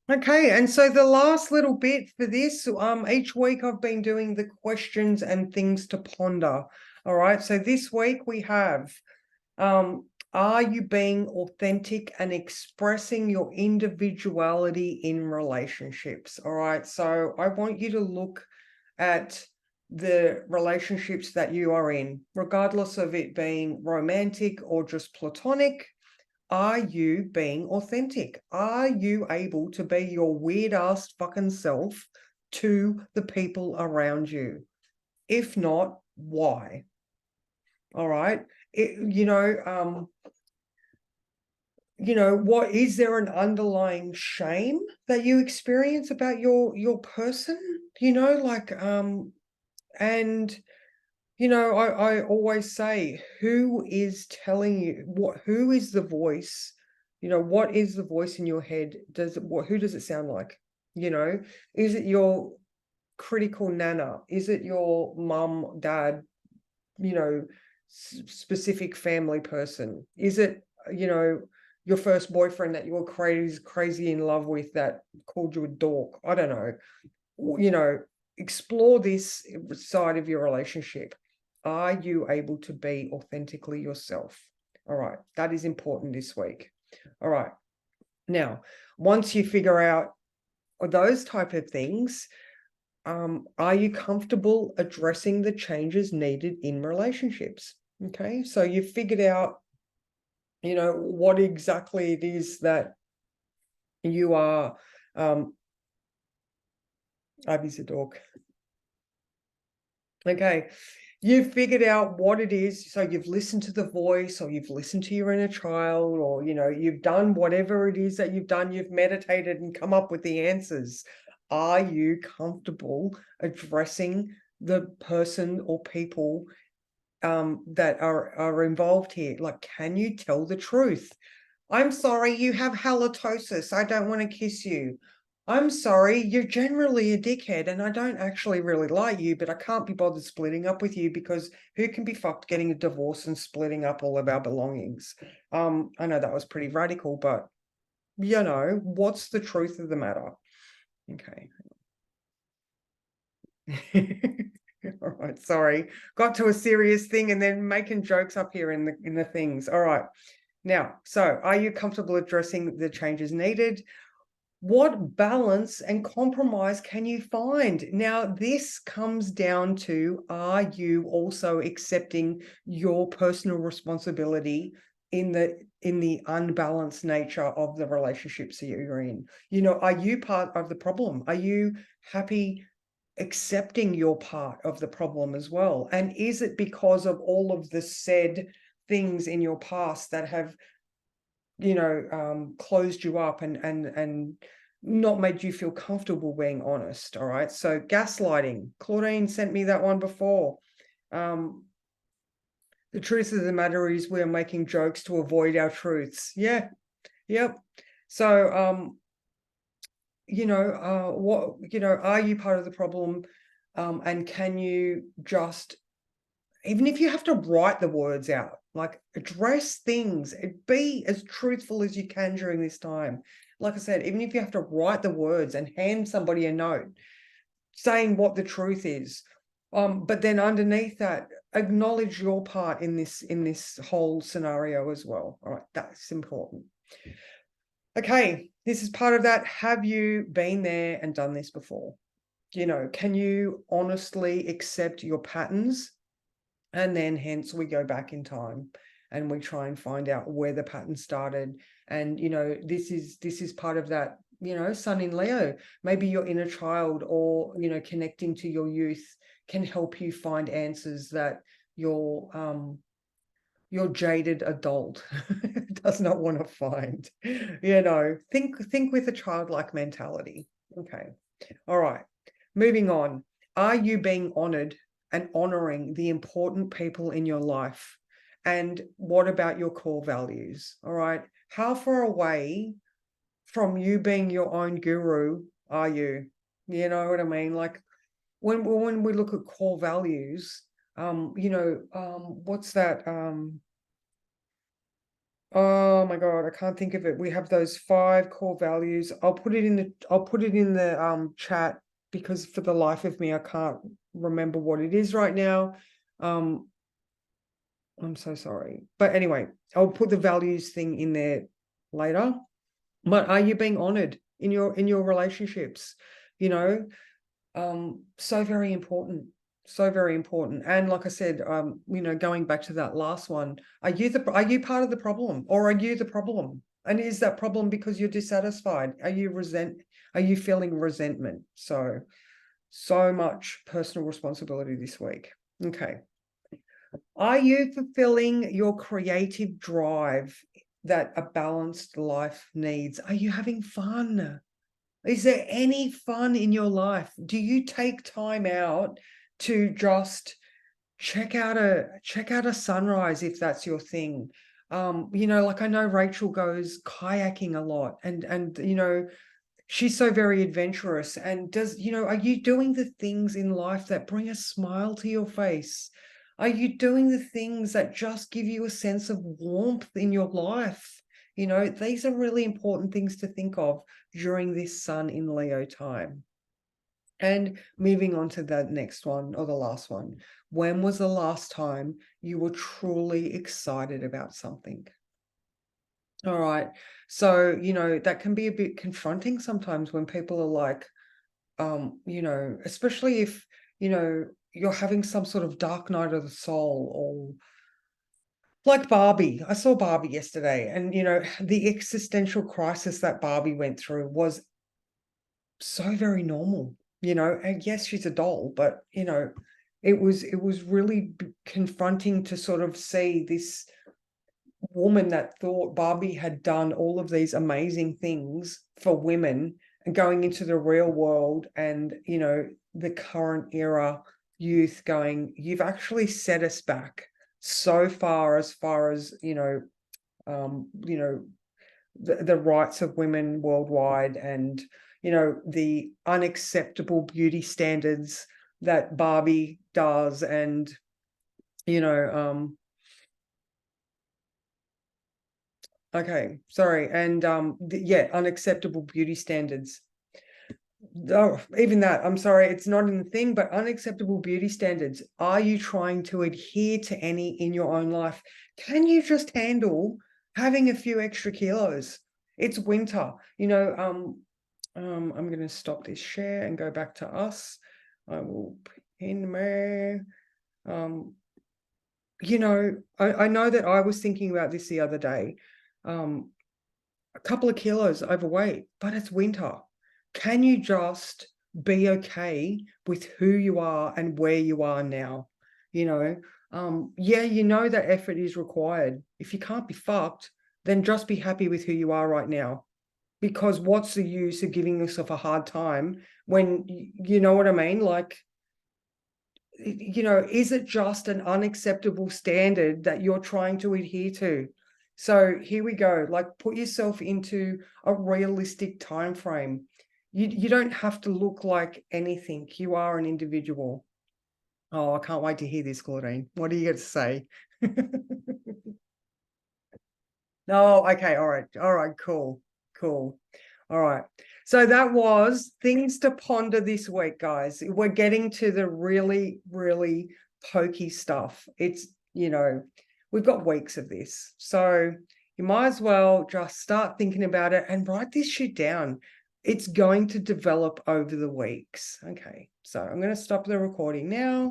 Okay, and so the last little bit for this, each week I've been doing the questions and things to ponder. All right, so this week we have, are you being authentic and expressing your individuality in relationships? All right, so I want you to look at the relationships that you are in, regardless of it being romantic or just platonic. Are you being authentic? Are you able to be your weird ass fucking self to the people around you? If not, why? All right. What is there an underlying shame that you experience about your person? And I always say, who is telling you who is the voice? What is the voice in your head? Who does it sound like? You know, is it your critical nana? Is it your mum, dad, you know, specific family person? Is it, your first boyfriend that you were crazy in love with that called you a dork? I don't know. Explore this side of your relationship. Are you able to be authentically yourself? All right, that is important this week. All right, now, once you figure out those type of things, are you comfortable addressing the changes needed in relationships? Okay, so you've figured out, what exactly it is that you are. Abby's a dog. Okay, you've figured out what it is. So you've listened to the voice, or you've listened to your inner child, or you've done whatever it is that you've done. You've meditated and come up with the answers. Are you comfortable addressing the person or people that are involved here? Like, can you tell the truth? I'm sorry, you have halitosis. I don't want to kiss you. I'm sorry, you're generally a dickhead and I don't actually really like you, but I can't be bothered splitting up with you because who can be fucked getting a divorce and splitting up all of our belongings? I know that was pretty radical, but what's the truth of the matter? Okay. All right, sorry. Got to a serious thing and then making jokes up here in the things. All right. Now, so are you comfortable addressing the changes needed? What balance and compromise can you find? Now, this comes down to, are you also accepting your personal responsibility in the unbalanced nature of the relationships that you're in? Are you part of the problem? Are you happy accepting your part of the problem as well? And is it because of all of the said things in your past that have closed you up and not made you feel comfortable being honest? All right, so gaslighting. Claudine sent me that one before. The truth of the matter is we're making jokes to avoid our truths. Yeah. Yep. So are you part of the problem? And can you just, even if you have to write the words out, like, address things, be as truthful as you can during this time. Like I said, even if you have to write the words and hand somebody a note saying what the truth is, but then underneath that, acknowledge your part in this whole scenario as well. All right, that's important. Okay, this is part of that. Have you been there and done this before? Can you honestly accept your patterns? And then hence we go back in time and we try and find out where the pattern started. And this is part of that, Sun in Leo. Maybe your inner child, or connecting to your youth, can help you find answers that your jaded adult does not want to find. Think with a childlike mentality. Okay. All right, moving on. Are you being honored and honoring the important people in your life? And what about your core values? All right, how far away from you being your own guru are you? You know what I mean? Like, when we look at core values, what's that? Oh my God, I can't think of it. We have those 5 core values. I'll put it in the chat because for the life of me, I can't remember what it is right now. I'm so sorry. But anyway, I'll put the values thing in there later. But are you being honored in your relationships? You know, so very important. So very important. And like I said, going back to that last one, are you part of the problem, or are you the problem? And is that problem because you're dissatisfied? Are you feeling resentment? So much personal responsibility this week. Okay. Are you fulfilling your creative drive that a balanced life needs? Are you having fun? Is there any fun in your life? Do you take time out to just check out a sunrise if that's your thing? Like I know Rachel goes kayaking a lot, and she's so very adventurous. And are you doing the things in life that bring a smile to your face? Are you doing the things that just give you a sense of warmth in your life? These are really important things to think of during this Sun in Leo time. And moving on to the next one, or the last one. When was the last time you were truly excited about something? All right. So, that can be a bit confronting sometimes when people are like, especially if, you're having some sort of dark night of the soul, or like Barbie. I saw Barbie yesterday, and, the existential crisis that Barbie went through was so very normal, and yes, she's a doll, but, it was really confronting to sort of see this woman that thought Barbie had done all of these amazing things for women, and going into the real world, and the current era youth going, you've actually set us back so far, as um you know the rights of women worldwide, and the unacceptable beauty standards that Barbie does, and you know okay, sorry. And unacceptable beauty standards. Oh, even that, I'm sorry, it's not in the thing, but unacceptable beauty standards. Are you trying to adhere to any in your own life? Can you just handle having a few extra kilos? It's winter. I'm going to stop this share and go back to us. I will pin there. I know that I was thinking about this the other day. A couple of kilos overweight, but it's winter. Can you just be okay with who you are and where you are now? That effort is required. If you can't be fucked, then just be happy with who you are right now. Because what's the use of giving yourself a hard time when, you know what I mean? Like, is it just an unacceptable standard that you're trying to adhere to? So here we go. Like, put yourself into a realistic time frame. You don't have to look like anything. You are an individual. Oh, I can't wait to hear this, Claudine. What do you got to say? No, okay, all right, cool. All right. So that was things to ponder this week, guys. We're getting to the really, really pokey stuff. It's, we've got weeks of this. So you might as well just start thinking about it and write this shit down. It's going to develop over the weeks. Okay. So I'm going to stop the recording now.